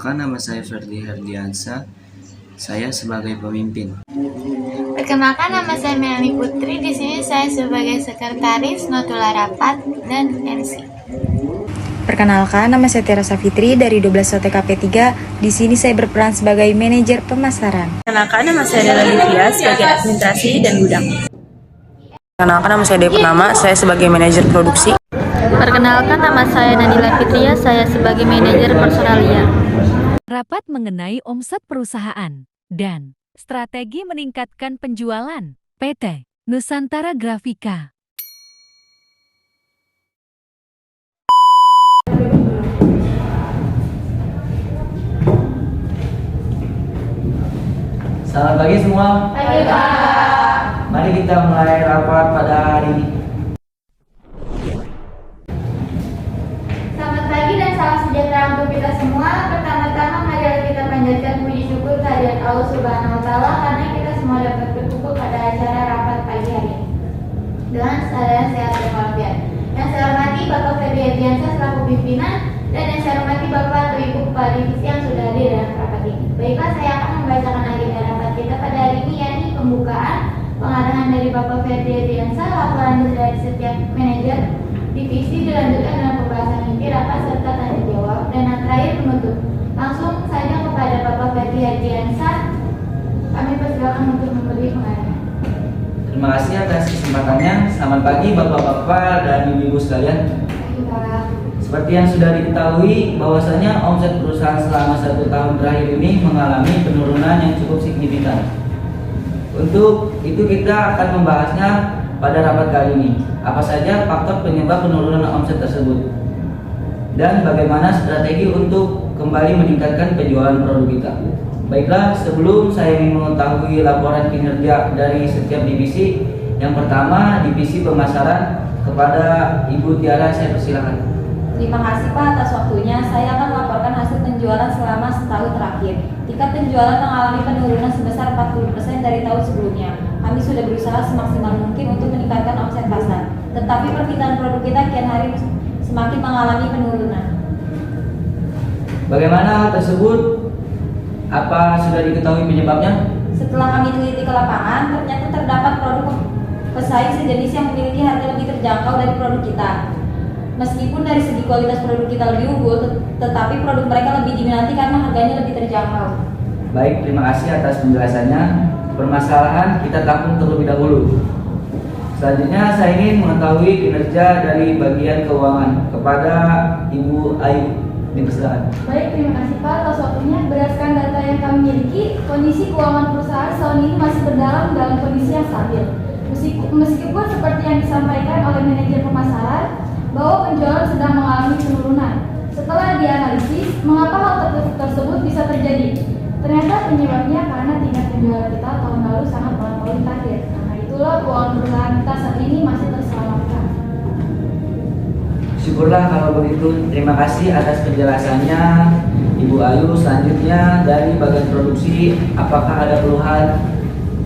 Perkenalkan, nama saya Ferdi Herdiansa. Saya sebagai pemimpin. Perkenalkan, nama saya Melani Putri. Di sini saya sebagai sekretaris, notula rapat, dan MC. Perkenalkan, nama saya Tiara Safitri dari 12 OTKP 3. Di sini saya berperan sebagai manajer pemasaran. Perkenalkan, nama saya Dela Livia sebagai administrasi dan gudang. Perkenalkan, nama saya Devi Purnama, saya sebagai manajer produksi. Perkenalkan, nama saya Nadila Fitria, saya sebagai manajer personalia. Rapat mengenai omset perusahaan dan strategi meningkatkan penjualan PT Nusantara Grafika. Selamat pagi semua. Pagi, Pak. Mari kita mulai rapat pada hari ini. Selamat pagi dan salam sejahtera untuk kita semua. Pertama-tama marilah kita panjatkan puji syukur kehadirat Allah Subhanahu wa Ta'ala karena kita semua dapat berkumpul pada acara rapat pagi hari ini dengan keadaan sehat dan walafiat. Yang saya hormati Bapak Ferdi Herdiansa selaku pimpinan dan yang saya hormati Bapak atau Ibu Kepala Divisi yang sudah hadir dalam rapat ini. Baiklah, saya akan membacakan agenda rapat kita pada hari ini, yakni pembukaan, pengarahan dari Bapak Ferdi Herdiansa, laporan dari setiap manajer divisi, dilanjutkan dengan pembahasan inti rapat serta tanya jawab, dan yang terakhir penutup. Langsung saja kepada Bapak Ferdi Herdiansa, kami persilakan untuk memberi pengarahan. Terima kasih atas kesempatannya. Selamat pagi Bapak-bapak dan Ibu-ibu sekalian. Seperti yang sudah diketahui bahwasanya omset perusahaan selama 1 tahun terakhir ini mengalami penurunan yang cukup signifikan. Untuk itu kita akan membahasnya pada rapat kali ini. Apa saja faktor penyebab penurunan omset tersebut dan bagaimana strategi untuk kembali meningkatkan penjualan produk kita. Baiklah, sebelum saya ingin mengetahui laporan kinerja dari setiap divisi. Yang pertama, divisi pemasaran, kepada Ibu Tiara saya persilakan. Terima kasih Pak atas waktunya. Saya akan melaporkan hasil penjualan selama setahun terakhir. Tingkat penjualan mengalami penurunan sebesar 40% dari tahun sebelumnya. Kami sudah berusaha semaksimal mungkin untuk meningkatkan omset pasar, tetapi permintaan produk kita kian hari semakin mengalami penurunan. Bagaimana hal tersebut? Apa sudah diketahui penyebabnya? Setelah kami teliti ke lapangan, ternyata terdapat produk pesaing sejenis yang memiliki harga lebih terjangkau dari produk kita. Meskipun dari segi kualitas produk kita lebih unggul, tetapi produk mereka lebih diminati karena harganya lebih terjangkau. Baik, terima kasih atas penjelasannya. Permasalahan kita tampung terlebih dahulu. Selanjutnya saya ingin mengetahui kinerja dari bagian keuangan, kepada Ibu Ayu. Dipersilakan. Baik, terima kasih Pak atas waktunya. Berdasarkan data yang kami miliki, kondisi keuangan perusahaan tahun ini masih dalam kondisi yang stabil. Meskipun seperti yang disampaikan oleh manajer pemasaran bahwa penjualan sedang mengalami penurunan. Setelah dianalisis, mengapa hal tersebut bisa terjadi? Ternyata penyebabnya karena tingkat penjualan kita tahun lalu sangat melampaui target. Karena itulah keuangan perusahaan kita saat ini masih terselamatkan. Syukurlah kalau begitu. Terima kasih atas penjelasannya Ibu Ayu. Selanjutnya dari bagian produksi, apakah ada keluhan?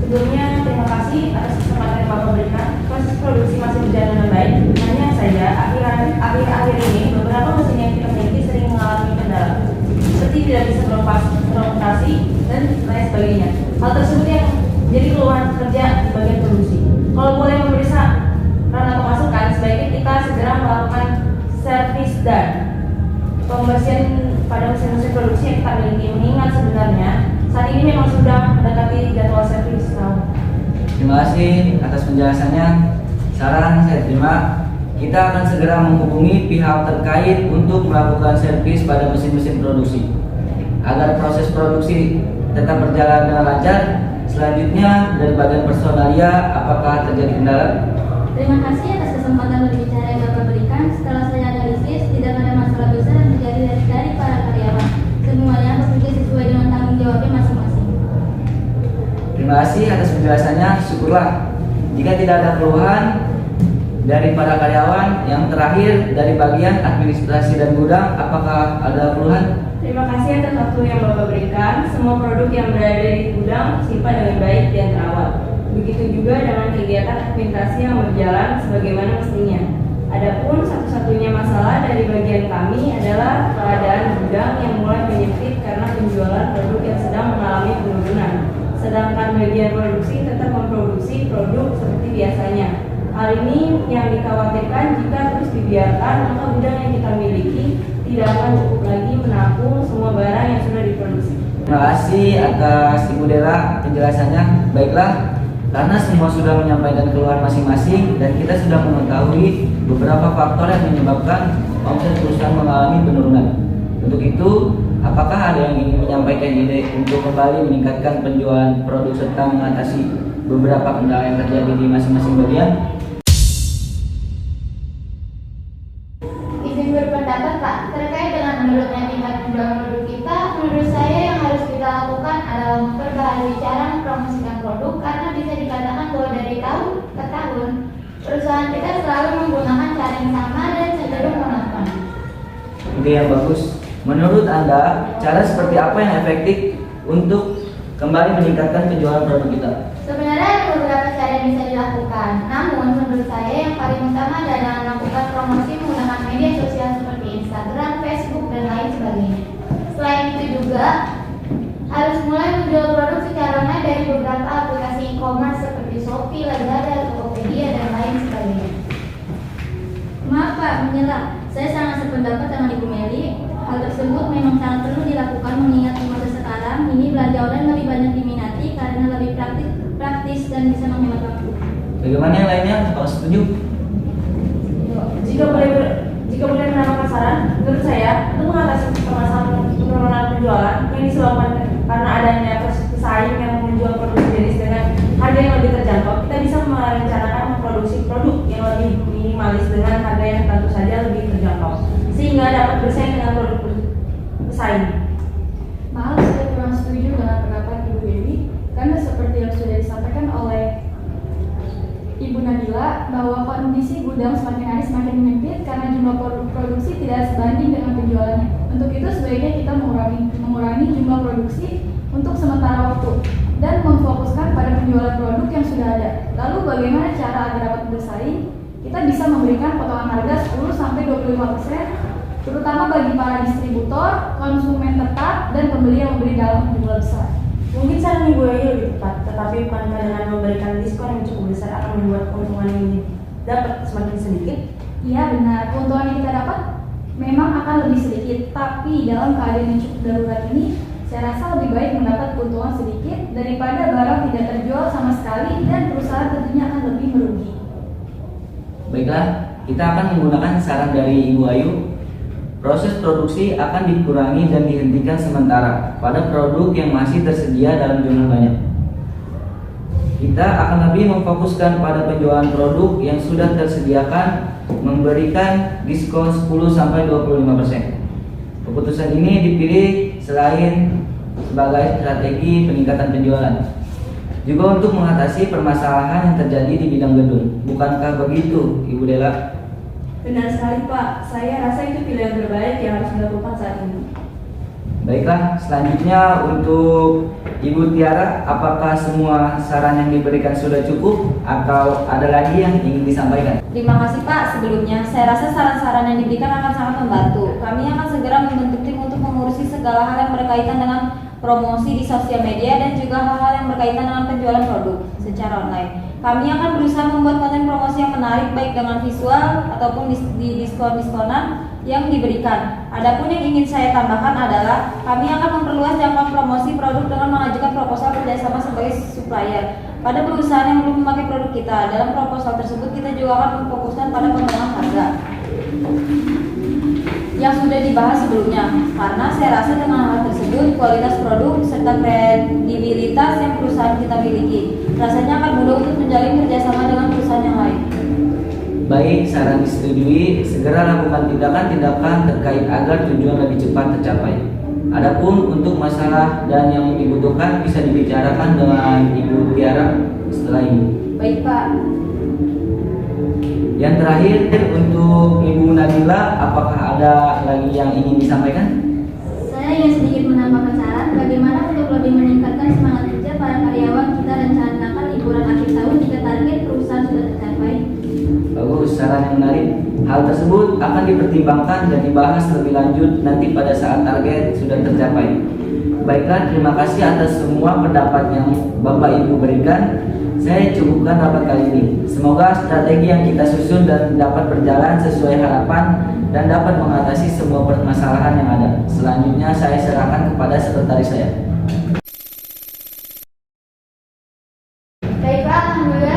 Sebelumnya, terima kasih atas kesempatan yang Bapak berikan. Proses produksi masih berjalan dengan baik. Hanya saja, akhir-akhir ini beberapa mesin yang kita miliki sering mengalami kendala, seperti tidak bisa beroperasi dan lain sebagainya. Hal tersebut yang jadi keluhan kerja di bagian produksi. Kalau boleh memberi saran atau masukan, sebaiknya kita segera melakukan servis dan pembersihan pada mesin-mesin produksi yang kita miliki, mengingat sebenarnya saat ini memang sudah mendekati jadwal servis. Terima kasih atas penjelasannya. Saran saya terima. Kita akan segera menghubungi pihak terkait untuk melakukan servis pada mesin-mesin produksi agar proses produksi tetap berjalan dengan lancar. Selanjutnya dari bagian personalia, apakah terjadi kendala? Terima kasih atas kesempatan berbicara yang Bapak berikan. Setelah saya analisis, tidak ada masalah besar yang terjadi dari para karyawan. Semuanya bekerja sesuai dengan tanggung jawabnya masing-masing. Terima kasih atas penjelasannya. Syukurlah. Jika tidak ada keluhan dari para karyawan, yang terakhir dari bagian administrasi dan gudang, apakah ada keluhan? Terima kasih atas waktu yang Bapak berikan. Semua produk yang berada di gudang simpan dengan baik dan terawat. Begitu juga dengan kegiatan administrasi yang berjalan sebagaimana mestinya. Adapun satu-satunya masalah dari bagian kami adalah keadaan gudang yang mulai menyempit karena penjualan produk yang sedang mengalami penurunan. Sedangkan bagian produksi tetap memproduksi produk seperti biasanya. Hal ini yang dikhawatirkan jika terus dibiarkan, maka gudang yang kita miliki tidak akan cukup lagi menampung semua barang yang sudah diproduksi. Terima kasih atas Ibu Dela penjelasannya. Baiklah, karena semua sudah menyampaikan keluhan masing-masing dan kita sudah mengetahui beberapa faktor yang menyebabkan omset perusahaan mengalami penurunan. Untuk itu, apakah ada yang ingin menyampaikan ide untuk kembali meningkatkan penjualan produk serta mengatasi beberapa kendala yang terjadi di masing-masing bagian? Izin berpendapat Pak, terkait dengan menurutnya tingkat penjualan produk kita, menurut saya yang harus kita lakukan adalah memperbaharui cara mempromosikan produk karena bisa dikatakan bahwa dari tahun ke tahun perusahaan kita selalu menggunakan cara yang sama dan cenderung monoton. Ide yang bagus. Menurut Anda, cara seperti apa yang efektif untuk kembali meningkatkan penjualan produk kita? Sebenarnya ada beberapa cara yang bisa dilakukan, namun menurut saya yang paling utama adalah melakukan promosi menggunakan media sosial seperti Instagram, Facebook, dan lain sebagainya. Selain itu juga harus mulai menjual produk secara online dari beberapa aplikasi e-commerce seperti Shopee, Lazada, Tokopedia, dan lain sebagainya. Maaf Pak, menyela. Saya sangat sependapat dengan Ibu Meli. Hal tersebut memang sangat perlu dilakukan mengingat di masa sekarang ini belanja online lebih banyak diminati karena lebih praktis dan bisa menghemat waktu. Bagaimana yang lainnya? Apakah setuju? Jika boleh menambahkan saran, menurut saya untuk mengatasi permasalahan penurunan penjualan yang disebabkan karena adanya pesaing yang menjual produk jenis dengan harga yang lebih terjangkau, kita bisa merencanakan memproduksi produk yang lebih minimalis dengan harga yang tentu saja lebih terjangkau, sehingga dapat bersaing dengan produk pesaing. Maaf, saya kurang setuju dengan pendapat Ibu Dewi karena seperti yang sudah disampaikan oleh Ibu Nabila bahwa kondisi gudang semakin hari semakin menyempit karena jumlah produksi tidak sebanding dengan penjualannya. Untuk itu sebaiknya kita mengurangi jumlah produksi untuk sementara waktu dan memfokuskan pada penjualan produk yang sudah ada. Lalu bagaimana cara agar dapat bersaing? Kita bisa memberikan potongan harga 10-25%, terutama bagi para distributor, konsumen tetap, dan pembeli yang membeli dalam jumlah besar. Mungkin saran Ibu Ayu lebih tepat, tetapi bukankah dengan memberikan diskon yang cukup besar akan membuat keuntungan yang dapat semakin sedikit? Iya benar, keuntungan yang kita dapat memang akan lebih sedikit, tapi dalam keadaan yang cukup darurat ini, saya rasa lebih baik mendapat keuntungan sedikit daripada barang tidak terjual sama sekali dan perusahaan tentunya akan lebih merugi. Baiklah, kita akan menggunakan saran dari Ibu Ayu. Proses produksi akan dikurangi dan dihentikan sementara pada produk yang masih tersedia dalam jumlah banyak. Kita akan lebih memfokuskan pada penjualan produk yang sudah tersediakan, memberikan diskon 10-25%. Keputusan ini dipilih selain sebagai strategi peningkatan penjualan, juga untuk mengatasi permasalahan yang terjadi di bidang gedung. Bukankah begitu, Ibu Dela? Benar sekali Pak, saya rasa itu pilihan terbaik yang harus dilakukan saat ini. Baiklah, selanjutnya untuk Ibu Tiara, apakah semua saran yang diberikan sudah cukup atau ada lagi yang ingin disampaikan? Terima kasih Pak. Sebelumnya, saya rasa saran-saran yang diberikan akan sangat membantu. Kami akan segera membentuk tim untuk mengurusi segala hal yang berkaitan dengan promosi di sosial media dan juga hal-hal yang berkaitan dengan penjualan produk secara online. Kami akan berusaha membuat konten promosi yang menarik baik dengan visual ataupun di diskon-diskonan yang diberikan. Adapun yang ingin saya tambahkan adalah kami akan memperluas jangkauan promosi produk dengan mengajukan proposal kerjasama sebagai supplier pada perusahaan yang belum memakai produk kita. Dalam proposal tersebut kita juga akan memfokuskan pada pengembangan harga yang sudah dibahas sebelumnya, karena saya rasa dengan hal tersebut kualitas produk serta kredibilitas yang perusahaan kita miliki rasanya akan mudah untuk menjalin kerjasama dengan perusahaan yang lain. Baik, saran disetujui. Segera lakukan tindakan-tindakan terkait agar tujuan lebih cepat tercapai. Adapun untuk masalah dan yang dibutuhkan bisa dibicarakan dengan Ibu Tiara setelah ini. Baik Pak. Yang terakhir untuk Ibu Nabila, apakah ada lagi yang ingin disampaikan? Saya ingin sedikit menambahkan saran bagaimana untuk lebih meningkatkan semangat kerja para karyawan kita rencanakan liburan akhir tahun jika target perusahaan sudah tercapai. Bagus, saran yang menarik. Hal tersebut akan dipertimbangkan dan dibahas lebih lanjut nanti pada saat target sudah tercapai. Baiklah, terima kasih atas semua pendapat yang Bapak Ibu berikan. Saya cukupkan rapat kali ini. Semoga strategi yang kita susun dan dapat berjalan sesuai harapan dan dapat mengatasi semua permasalahan yang ada. Selanjutnya saya serahkan kepada sekretaris saya. Baiklah, alhamdulillah